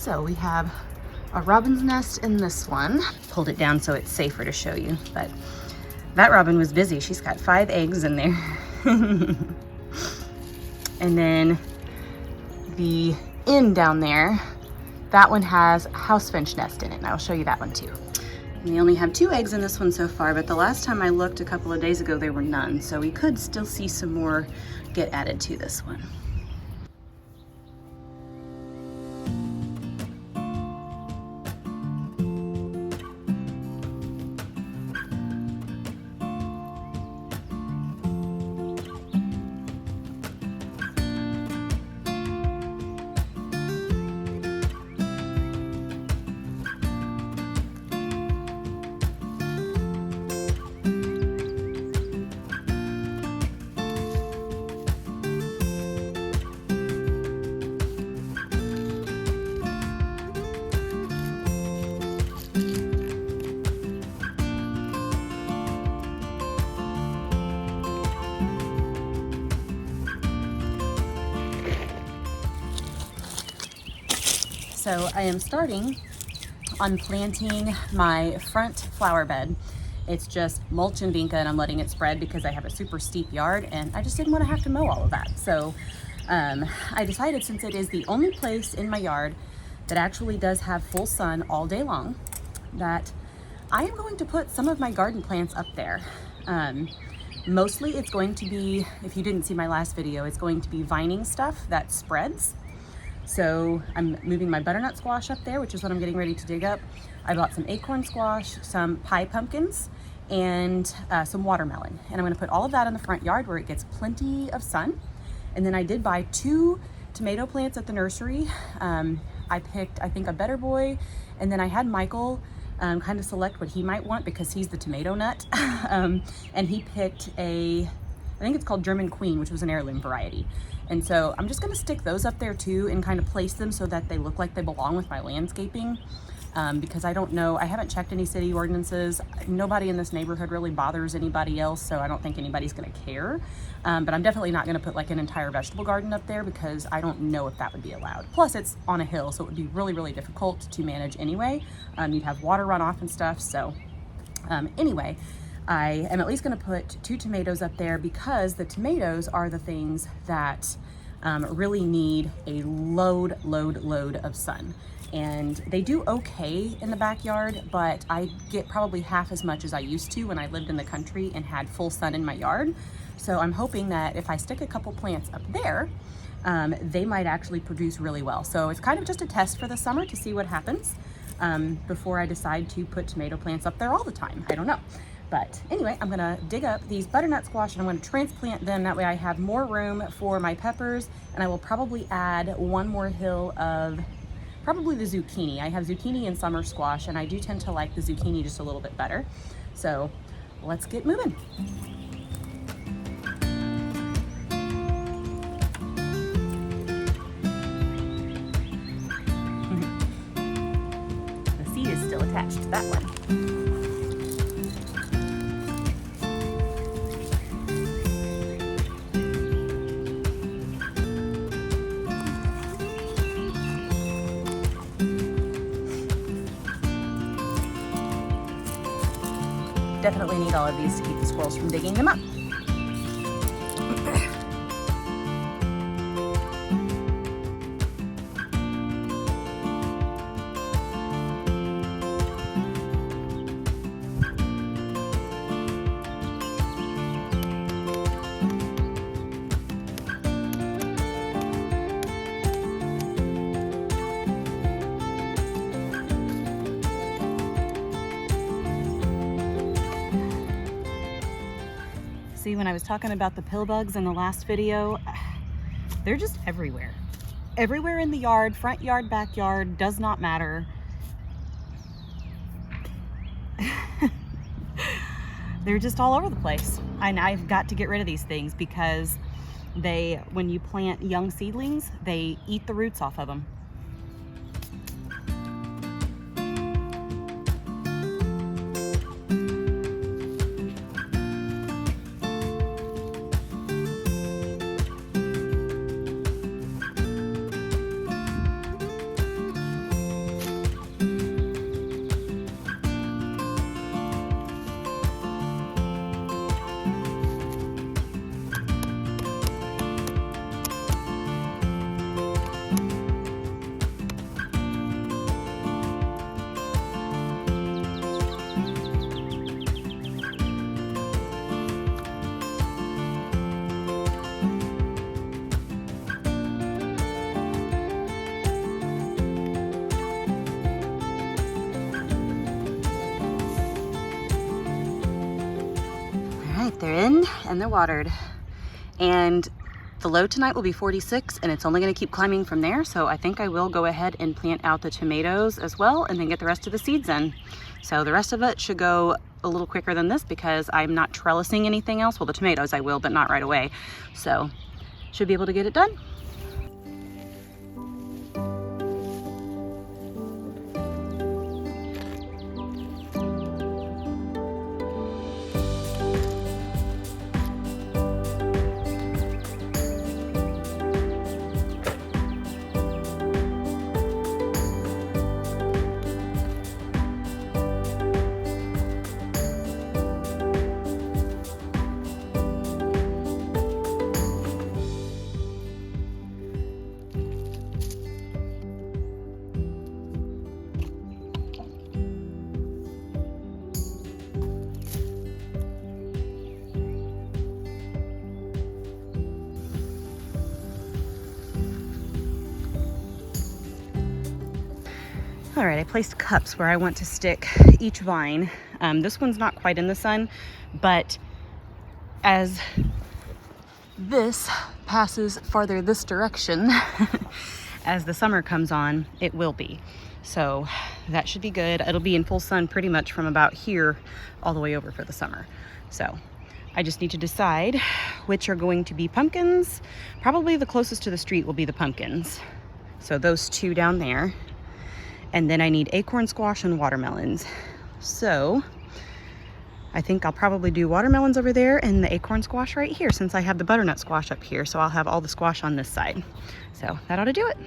So we have a robin's nest in this one. Pulled it down so it's safer to show you, but that robin was busy. She's got 5 eggs in there. And then the end down there, that one has a house finch nest in it, and I'll show you that one too. We only have 2 eggs in this one so far, but the last time I looked a couple of days ago, there were none. So we could still see some more get added to this one. So I am starting on planting my front flower bed. It's just mulch and vinca, and I'm letting it spread because I have a super steep yard and I just didn't want to have to mow all of that. So I decided, since it is the only place in my yard that actually does have full sun all day long, that I am going to put some of my garden plants up there. Mostly it's going to be, if you didn't see my last video, it's going to be vining stuff that spreads. So I'm moving my butternut squash up there, which is what I'm getting ready to dig up. I bought some acorn squash, some pie pumpkins, and some watermelon. And I'm gonna put all of that in the front yard where it gets plenty of sun. And then I did buy 2 tomato plants at the nursery. I picked, I think, a Better Boy, and then I had Michael kind of select what he might want because he's the tomato nut. And he picked I think it's called German Queen, which was an heirloom variety. And so I'm just gonna stick those up there too and kind of place them so that they look like they belong with my landscaping. Because I don't know, I haven't checked any city ordinances. Nobody in this neighborhood really bothers anybody else, so I don't think anybody's gonna care. But I'm definitely not gonna put like an entire vegetable garden up there because I don't know if that would be allowed. Plus it's on a hill, so it would be really, really difficult to manage anyway. You'd have water runoff and stuff, so anyway. I am at least gonna put 2 tomatoes up there because the tomatoes are the things that really need a load of sun. And they do okay in the backyard, but I get probably half as much as I used to when I lived in the country and had full sun in my yard. So I'm hoping that if I stick a couple plants up there, they might actually produce really well. So it's kind of just a test for the summer to see what happens before I decide to put tomato plants up there all the time. I don't know. But anyway, I'm gonna dig up these butternut squash and I'm gonna transplant them. That way I have more room for my peppers, and I will probably add 1 more hill of probably the zucchini. I have zucchini and summer squash, and I do tend to like the zucchini just a little bit better. So let's get moving. The seed is still attached to that one. Definitely need all of these to keep the squirrels from digging them up. See, when I was talking about the pill bugs in the last video, they're just everywhere. Everywhere in the yard, front yard, backyard, does not matter. They're just all over the place. And I've got to get rid of these things because when you plant young seedlings, they eat the roots off of them. right, they're in and they're watered. And the low tonight will be 46 and it's only gonna keep climbing from there. So I think I will go ahead and plant out the tomatoes as well and then get the rest of the seeds in. So the rest of it should go a little quicker than this because I'm not trellising anything else. Well, the tomatoes I will, but not right away. So should be able to get it done. All right, I placed cups where I want to stick each vine. This one's not quite in the sun, but as this passes farther this direction, as the summer comes on, it will be. So that should be good. It'll be in full sun pretty much from about here all the way over for the summer. So I just need to decide which are going to be pumpkins. Probably the closest to the street will be the pumpkins. So those two down there. And then I need acorn squash and watermelons. So I think I'll probably do watermelons over there and the acorn squash right here since I have the butternut squash up here. So I'll have all the squash on this side. So that ought to do it.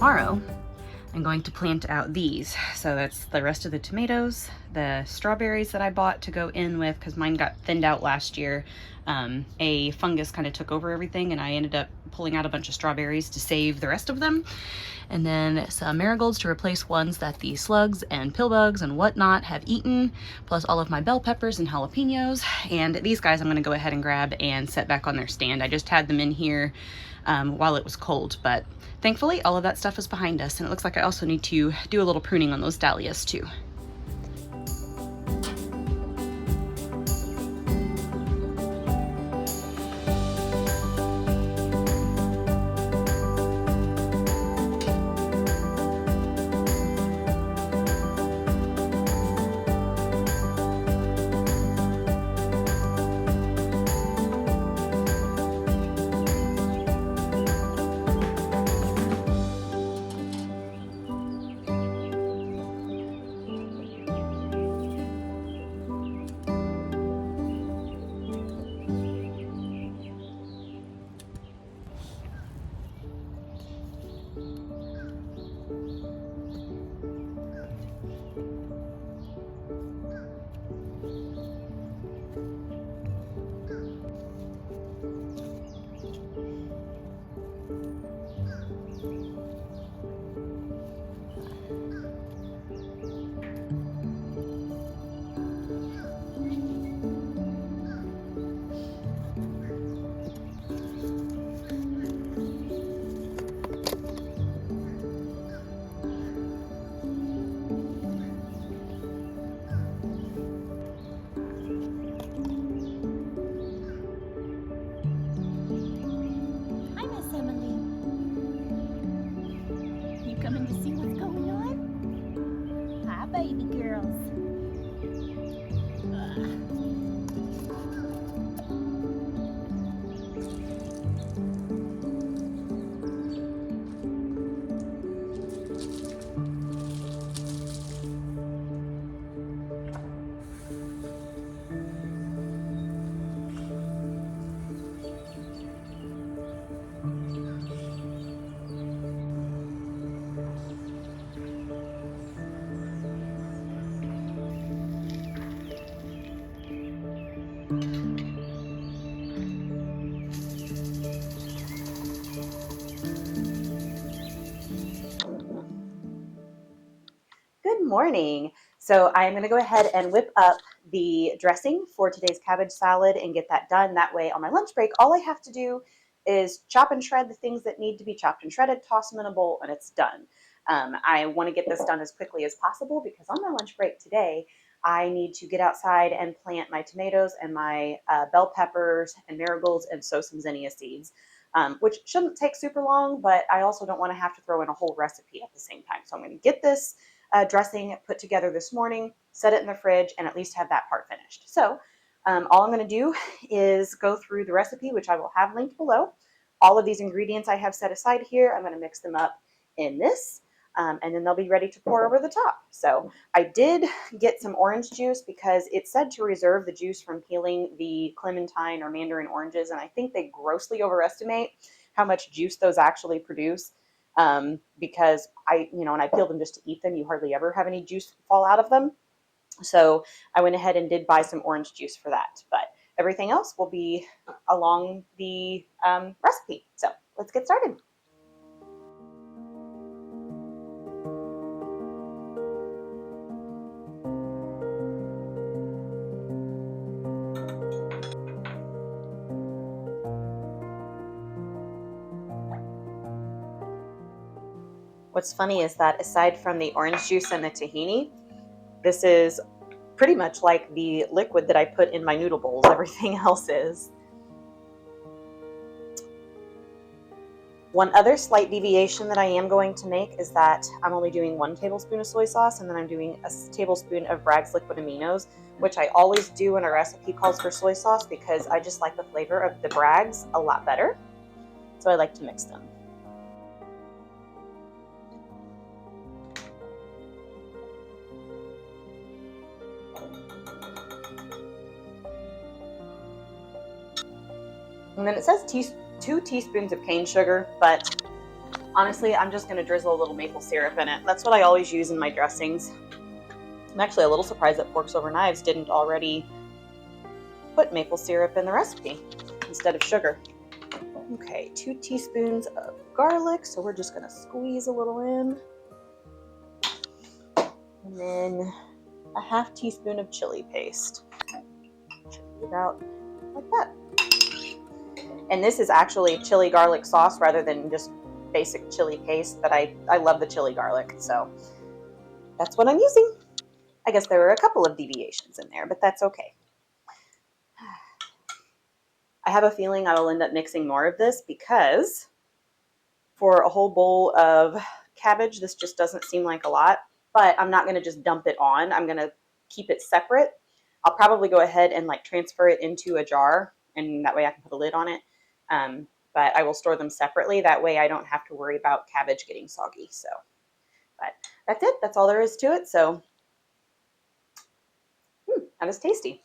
Tomorrow, I'm going to plant out these. So that's the rest of the tomatoes, the strawberries that I bought to go in with because mine got thinned out last year. A fungus kind of took over everything and I ended up pulling out a bunch of strawberries to save the rest of them. And then some marigolds to replace ones that the slugs and pillbugs and whatnot have eaten, plus all of my bell peppers and jalapeños. And these guys I'm gonna go ahead and grab and set back on their stand. I just had them in here while it was cold, but thankfully all of that stuff is behind us. And it looks like I also need to do a little pruning on those dahlias too. morning. So I am going to go ahead and whip up the dressing for today's cabbage salad and get that done. That way on my lunch break, all I have to do is chop and shred the things that need to be chopped and shredded, toss them in a bowl, and it's done. I want to get this done as quickly as possible because on my lunch break today, I need to get outside and plant my tomatoes and my bell peppers and marigolds and sow some zinnia seeds. Which shouldn't take super long, but I also don't want to have to throw in a whole recipe at the same time. So I'm going to get this dressing put together this morning, set it in the fridge, and at least have that part finished. So all I'm going to do is go through the recipe, which I will have linked below. All of these ingredients I have set aside here, I'm going to mix them up in this. And then they'll be ready to pour over the top. So I did get some orange juice because it said to reserve the juice from peeling the clementine or mandarin oranges, and I think they grossly overestimate how much juice those actually produce. Because when I peel them just to eat them, you hardly ever have any juice fall out of them. So I went ahead and did buy some orange juice for that, but everything else will be along the recipe. So let's get started. What's funny is that aside from the orange juice and the tahini, this is pretty much like the liquid that I put in my noodle bowls. Everything else is. One other slight deviation that I am going to make is that I'm only doing 1 tablespoon of soy sauce, and then I'm doing a tablespoon of Bragg's liquid aminos, which I always do when a recipe calls for soy sauce because I just like the flavor of the Bragg's a lot better. So I like to mix them. And then it says 2 teaspoons of cane sugar, but honestly, I'm just going to drizzle a little maple syrup in it. That's what I always use in my dressings. I'm actually a little surprised that Forks Over Knives didn't already put maple syrup in the recipe instead of sugar. Okay, 2 teaspoons of garlic, so we're just going to squeeze a little in. And then a ½ teaspoon of chili paste. Should be about like that. And this is actually chili garlic sauce rather than just basic chili paste, but I love the chili garlic, so that's what I'm using. I guess there were a couple of deviations in there, but that's okay. I have a feeling I will end up mixing more of this because for a whole bowl of cabbage, this just doesn't seem like a lot, but I'm not going to just dump it on. I'm going to keep it separate. I'll probably go ahead and transfer it into a jar, and that way I can put a lid on it. But I will store them separately. That way I don't have to worry about cabbage getting soggy. So, but that's it. That's all there is to it. So, that is tasty.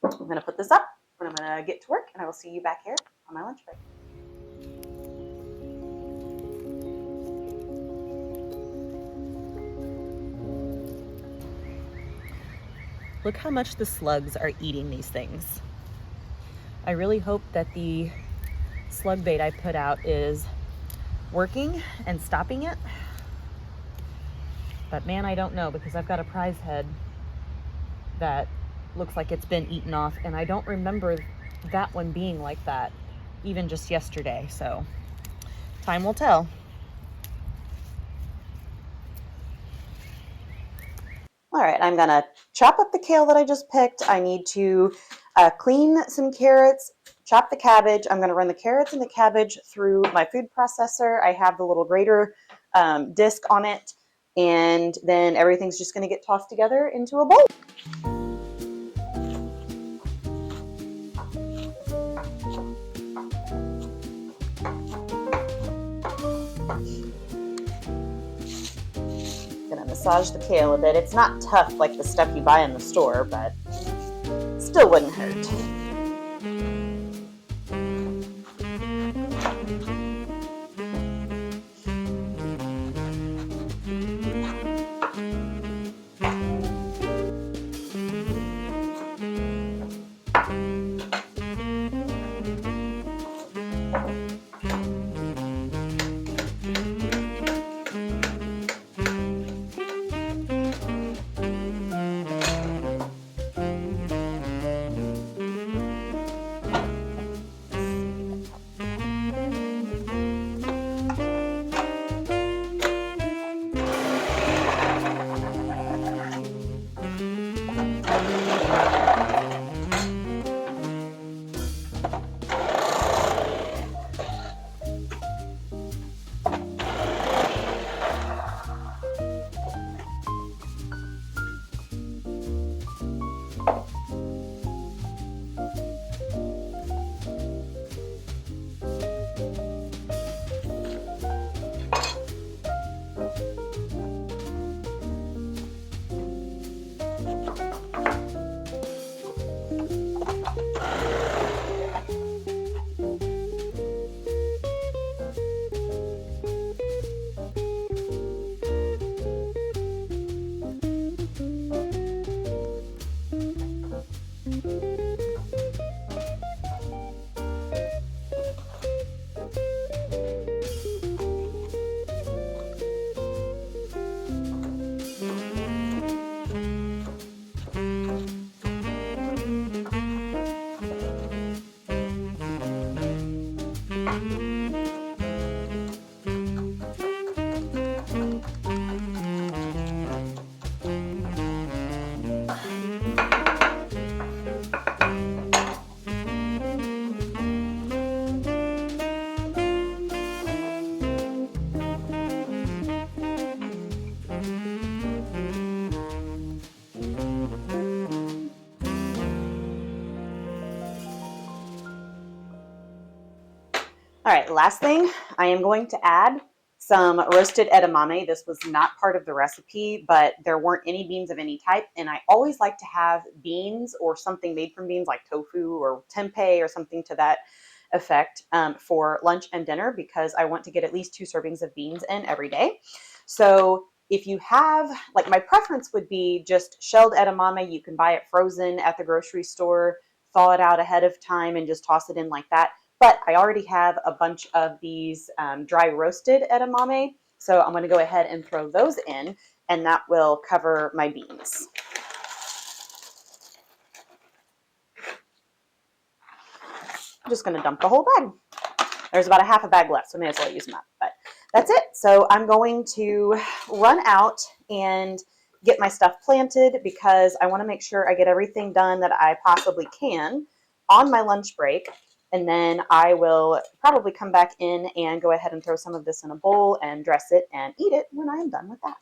I'm going to put this up and I'm going to get to work, and I will see you back here on my lunch break. Look how much the slugs are eating these things. I really hope that the slug bait I put out is working and stopping it. But man, I don't know, because I've got a prize head that looks like it's been eaten off, and I don't remember that one being like that even just yesterday. So time will tell. All right, I'm gonna chop up the kale that I just picked. I need to clean some carrots, chop the cabbage. I'm gonna run the carrots and the cabbage through my food processor. I have the little grater disc on it, and then everything's just gonna get tossed together into a bowl. Gonna massage the kale a bit. It's not tough like the stuff you buy in the store, but still wouldn't hurt. All right, last thing, I am going to add some roasted edamame. This was not part of the recipe, but there weren't any beans of any type, and I always like to have beans or something made from beans like tofu or tempeh or something to that effect for lunch and dinner, because I want to get at least 2 servings of beans in every day. So if you have, like, my preference would be just shelled edamame. You can buy it frozen at the grocery store, thaw it out ahead of time and just toss it in like that. But I already have a bunch of these dry roasted edamame, so I'm going to go ahead and throw those in, and that will cover my beans. I'm just going to dump the whole bag. There's about a half a bag left, so I may as well use them up. But that's it. So I'm going to run out and get my stuff planted, because I want to make sure I get everything done that I possibly can on my lunch break. And then I will probably come back in and go ahead and throw some of this in a bowl and dress it and eat it when I am done with that.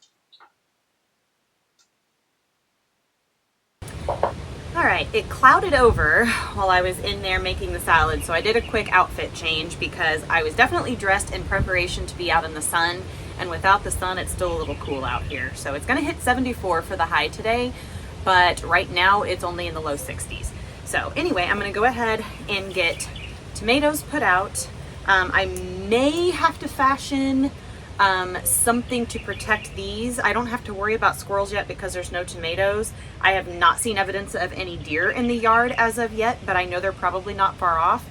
All right, it clouded over while I was in there making the salad, so I did a quick outfit change because I was definitely dressed in preparation to be out in the sun, and without the sun, it's still a little cool out here. So it's gonna hit 74 for the high today, but right now it's only in the low 60s. So anyway, I'm gonna go ahead and get tomatoes put out. I may have to fashion something to protect these. I don't have to worry about squirrels yet because there's no tomatoes. I have not seen evidence of any deer in the yard as of yet, but I know they're probably not far off.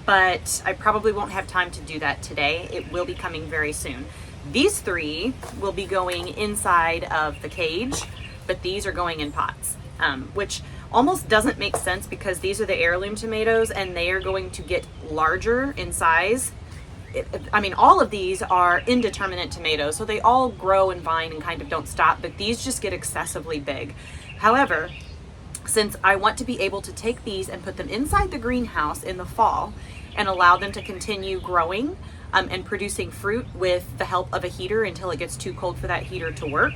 But I probably won't have time to do that today. It will be coming very soon. These 3 will be going inside of the cage, but these are going in pots, which almost doesn't make sense because these are the heirloom tomatoes and they are going to get larger in size. I mean, all of these are indeterminate tomatoes, so they all grow and vine and kind of don't stop, but these just get excessively big. However, since I want to be able to take these and put them inside the greenhouse in the fall and allow them to continue growing and producing fruit with the help of a heater until it gets too cold for that heater to work,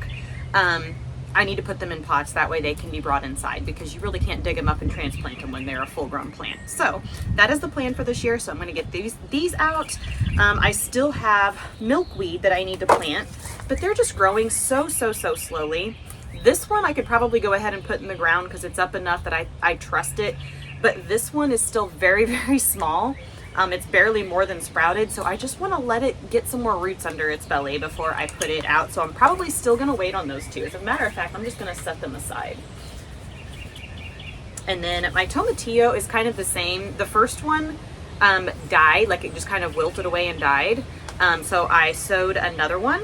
I need to put them in pots. That way they can be brought inside, because you really can't dig them up and transplant them when they're a full-grown plant. So that is the plan for this year. So I'm going to get these out. I still have milkweed that I need to plant, but they're just growing so slowly. This one I could probably go ahead and put in the ground because it's up enough that I trust it. But this one is still very small. It's barely more than sprouted, so I just want to let it get some more roots under its belly before I put it out. So I'm probably still going to wait on those 2. As a matter of fact, I'm just going to set them aside. And then my tomatillo is kind of the same. The first one died, like it just kind of wilted away and died. So I sowed another one,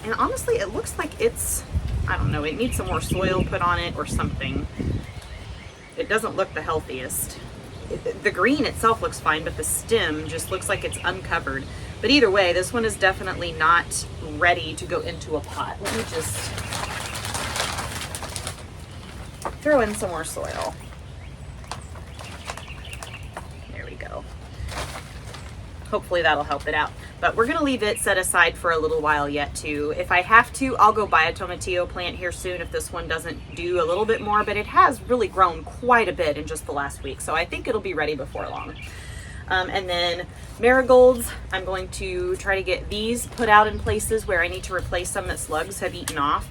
and honestly, it looks like it's, I don't know, it needs some more soil put on it or something. It doesn't look the healthiest. The green itself looks fine, but the stem just looks like it's uncovered. But either way, this one is definitely not ready to go into a pot. Let me just throw in some more soil. There we go. Hopefully that'll help it out. But we're gonna leave it set aside for a little while yet too. If I have to, I'll go buy a tomatillo plant here soon if this one doesn't do a little bit more, but it has really grown quite a bit in just the last week. So I think it'll be ready before long. And then marigolds, I'm going to try to get these put out in places where I need to replace some that slugs have eaten off.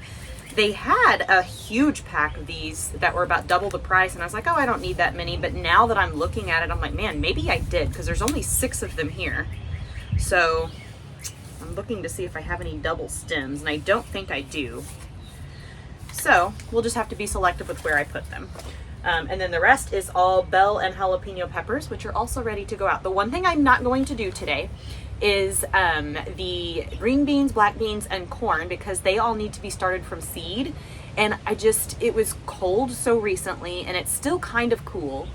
They had a huge pack of these that were about double the price, and I was like, oh, I don't need that many. But now that I'm looking at it, I'm like, man, maybe I did, because there's only 6 of them here. So I'm looking to see if I have any double stems, and I don't think I do. So we'll just have to be selective with where I put them. And then the rest is all bell and jalapeno peppers, which are also ready to go out. The one thing I'm not going to do today is the green beans, black beans, and corn, because they all need to be started from seed. And it was cold so recently, and it's still kind of cool.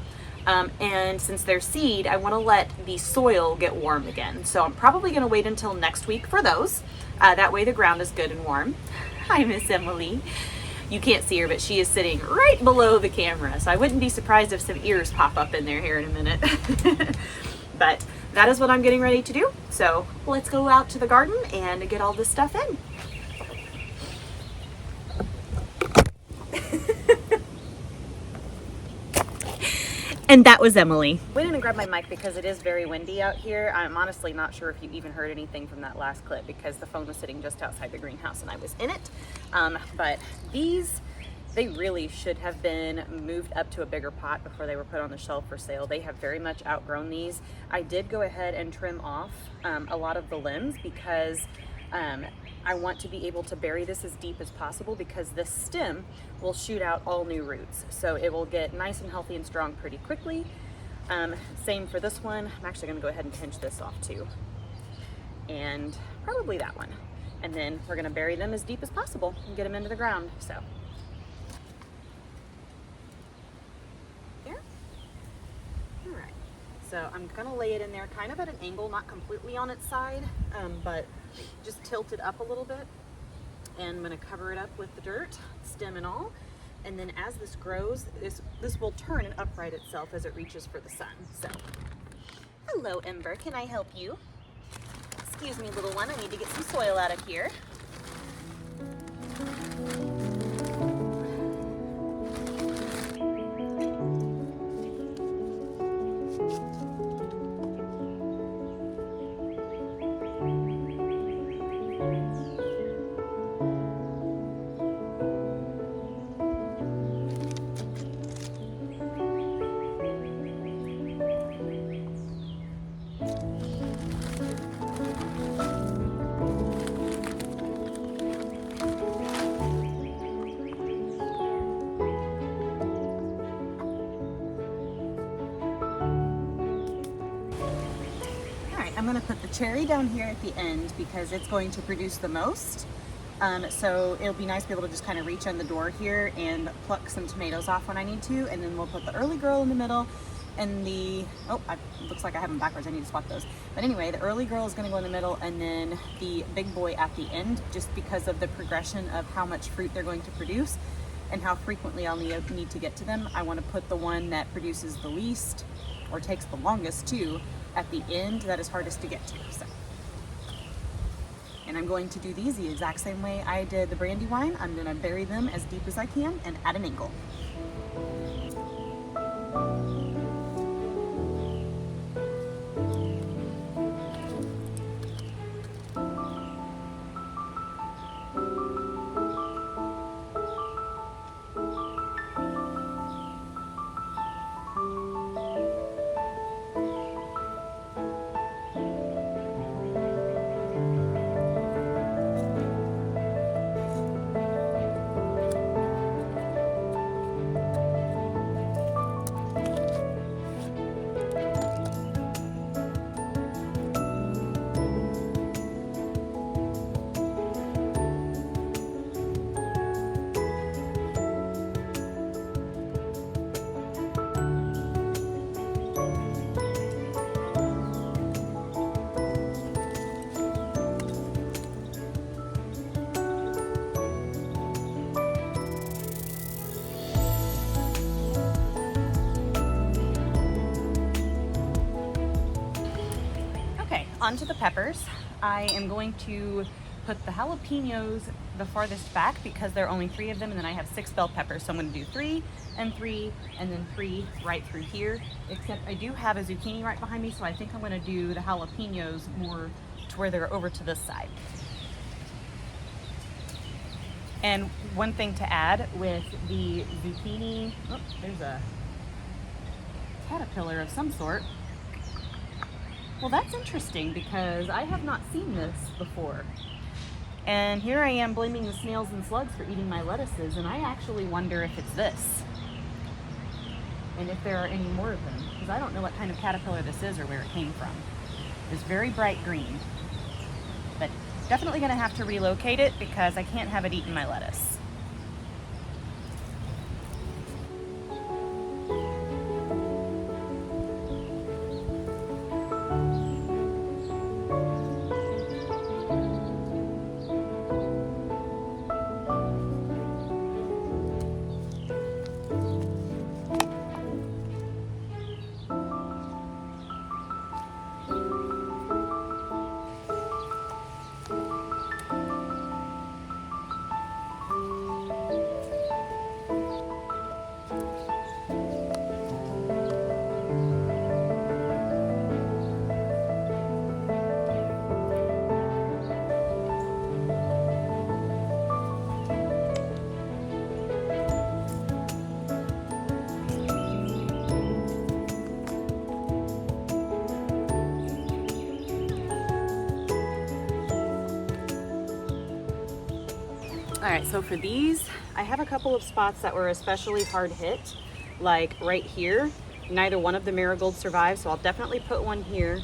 And since they're seed, I want to let the soil get warm again. So I'm probably going to wait until next week for those. That way the ground is good and warm. Hi, Miss Emily. You can't see her, but she is sitting right below the camera. So I wouldn't be surprised if some ears pop up in there here in a minute. But that is what I'm getting ready to do. So let's go out to the garden and get all this stuff in. And that was Emily. Went in and grabbed my mic because it is very windy out here. I'm honestly not sure if you even heard anything from that last clip because the phone was sitting just outside the greenhouse and I was in it. But these, they really should have been moved up to a bigger pot before they were put on the shelf for sale. They have very much outgrown these. I did go ahead and trim off a lot of the limbs because I want to be able to bury this as deep as possible because this stem will shoot out all new roots. So it will get nice and healthy and strong pretty quickly. Same for this one. I'm actually gonna go ahead and pinch this off too. And probably that one. And then we're gonna bury them as deep as possible and get them into the ground, so. There. All right. So I'm gonna lay it in there kind of at an angle, not completely on its side, but just tilt it up a little bit. And I'm gonna cover it up with the dirt, stem and all. And then as this grows, this will turn and upright itself as it reaches for the sun, so. Hello, Ember, can I help you? Excuse me, little one, I need to get some soil out of here. I'm gonna put the cherry down here at the end because it's going to produce the most. So it'll be nice to be able to just kind of reach on the door here and pluck some tomatoes off when I need to. And then we'll put the early girl in the middle and looks like I have them backwards. I need to swap those. But anyway, the early girl is gonna go in the middle and then the big boy at the end, just because of the progression of how much fruit they're going to produce and how frequently I'll need to get to them. I wanna put the one that produces the least or takes the longest too at the end that is hardest to get to. So. And I'm going to do these the exact same way I did the brandywine. I'm gonna bury them as deep as I can and at an angle. Onto the peppers. I am going to put the jalapenos the farthest back because there are only 3 of them, and then I have 6 bell peppers, so I'm going to do 3 and 3 and then 3 right through here, except I do have a zucchini right behind me, so I think I'm going to do the jalapenos more to where they're over to this side. And one thing to add with the zucchini, there's a caterpillar of some sort. Well, that's interesting because I have not seen this before. And here I am blaming the snails and slugs for eating my lettuces, and I actually wonder if it's this. And if there are any more of them, because I don't know what kind of caterpillar this is or where it came from. It's very bright green. But definitely gonna have to relocate it because I can't have it eating my lettuce. All right, so for these, I have a couple of spots that were especially hard hit, like right here. Neither one of the marigolds survived, so I'll definitely put one here.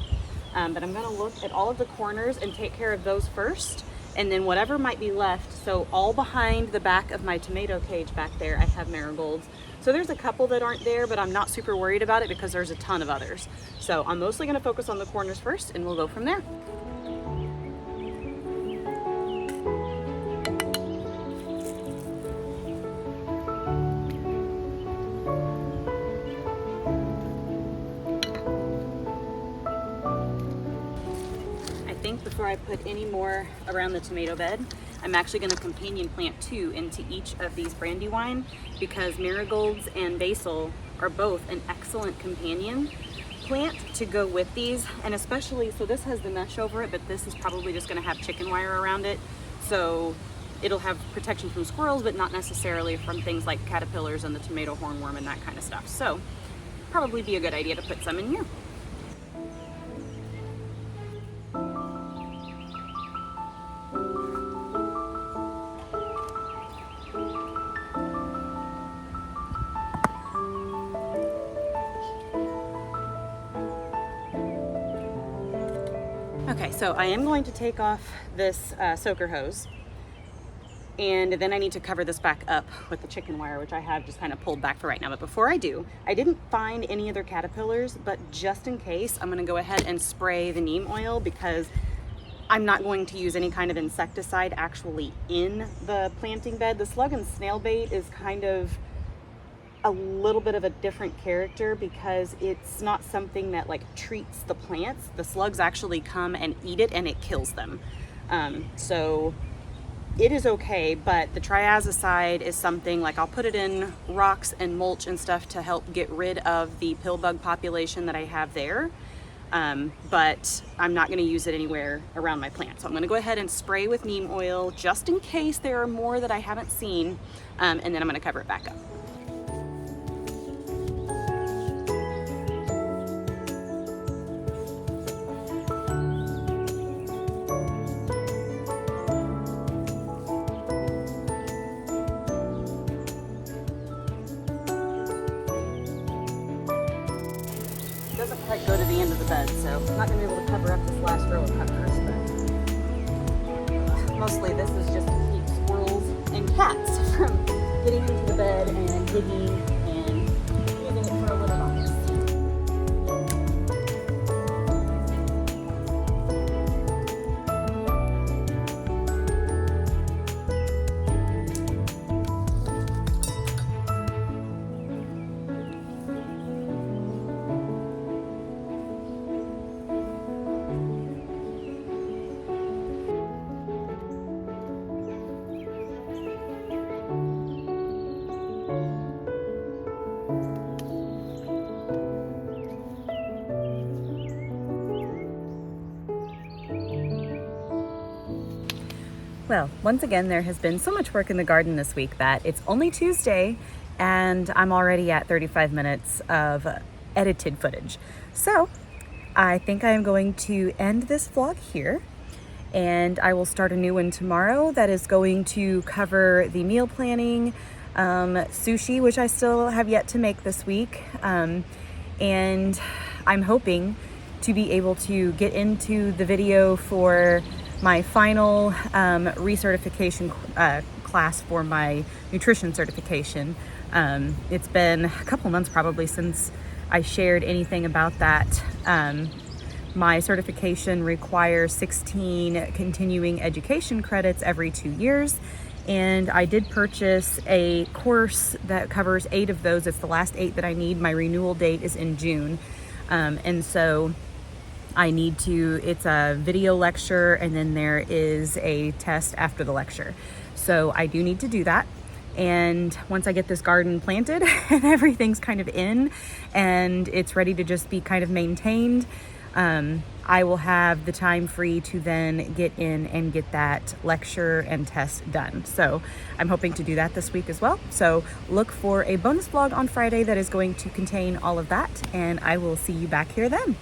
But I'm gonna look at all of the corners and take care of those first, and then whatever might be left. So all behind the back of my tomato cage back there, I have marigolds. So there's a couple that aren't there, but I'm not super worried about it because there's a ton of others. So I'm mostly gonna focus on the corners first, and we'll go from there. Before I put any more around the tomato bed, I'm actually going to companion plant 2 into each of these brandywine, because marigolds and basil are both an excellent companion plant to go with these. And especially, so this has the mesh over it, but this is probably just going to have chicken wire around it, so it'll have protection from squirrels, but not necessarily from things like caterpillars and the tomato hornworm and that kind of stuff. So probably be a good idea to put some in here. Okay, so I am going to take off this soaker hose, and then I need to cover this back up with the chicken wire, which I have just kind of pulled back for right now. But before I do, I didn't find any other caterpillars, but just in case, I'm gonna go ahead and spray the neem oil, because I'm not going to use any kind of insecticide actually in the planting bed. The slug and snail bait is kind of a little bit of a different character, because it's not something that like treats the plants. The slugs actually come and eat it, and it kills them. So it is okay, but the triazicide is something like I'll put it in rocks and mulch and stuff to help get rid of the pill bug population that I have there. But I'm not going to use it anywhere around my plant. So I'm going to go ahead and spray with neem oil just in case there are more that I haven't seen, and then I'm going to cover it back up. Doesn't quite go to the end of the bed, so I'm not going to be able to cover up this last row of peppers, but mostly this is just to keep squirrels and cats from getting into the bed and digging and using it for a litter box. Well, once again, there has been so much work in the garden this week that it's only Tuesday and I'm already at 35 minutes of edited footage. So I think I am going to end this vlog here, and I will start a new one tomorrow that is going to cover the meal planning, sushi, which I still have yet to make this week. And I'm hoping to be able to get into the video for my final recertification class for my nutrition certification. It's been a couple months probably since I shared anything about that. My certification requires 16 continuing education credits every 2 years, and I did purchase a course that covers 8 of those. It's the last 8 that I need. My renewal date is in June, and so I need to, it's a video lecture, and then there is a test after the lecture. So I do need to do that. And once I get this garden planted and everything's kind of in and it's ready to just be kind of maintained, I will have the time free to then get in and get that lecture and test done. So I'm hoping to do that this week as well. So look for a bonus vlog on Friday that is going to contain all of that, and I will see you back here then.